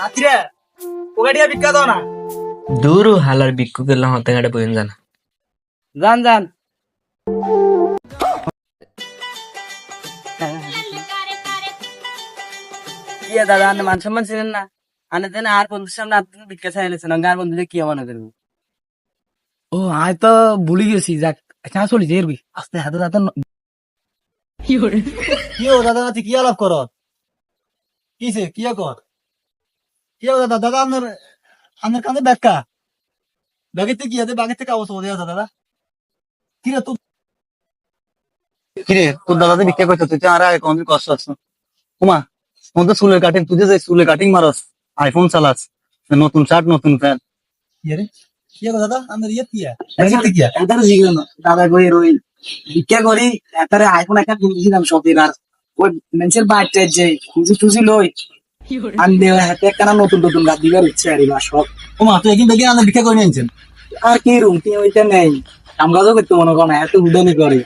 আচ্ছা ওগাড়িয়া ভিক্ষা দাও না। দূরও হালার ভিক্ষু করলাম হতে গাড়ি বইন জানা। যান যান। কি দাদা আপনি মান সম্মান ছিলেন না? আনে দেন আর বন্ধুর সামনে আপনি ভিক্ষা চাইলেছেন, আর বন্ধুদের কি মনে করবো? ও আয় তো ভুলে গেছি, যাক আচ্ছা চলি যে আস্তে হাতে হাতে কি ও দাদা নাতি কি আলাপ কর কিসে কি কর কি ও দাদা দাদা আপনার আপনার কাছে ব্যাগটা ব্যাগেতে কি আছে ব্যাগের থেকে অবস্থা বোঝা দাদা কি রে কিরে তোর দাদাতে ভিক্ষা করছো তুই তো আর আগে কোনদিন কষ্ট আছো উমা তোর তো চুলের কাটিং তুই যে চুলের কাটিং মারস আইফোন চালাস নতুন শার্ট নতুন প্যান্ট কি রে কি গো দাদা আমাদের ইয়ে কি ব্যাগেতে কি এটার জিগলো না দাদা কই রই ভিক্ষা করি এটারে আইফোন একটা কিনছিলাম শপে আর ওই মেন্সের বাইটে যে খুঁজি টুজি লই আনবে হাতে একখানা নতুন নতুন গাছ দিবার ইচ্ছে আর বা সব ওমা তুই একদিন দেখি আমাদের ভিক্ষা করে নিয়েছেন আর কি রুম কি ওইটা নেই কাম কাজও করতে মনে করো না এত উদানি করে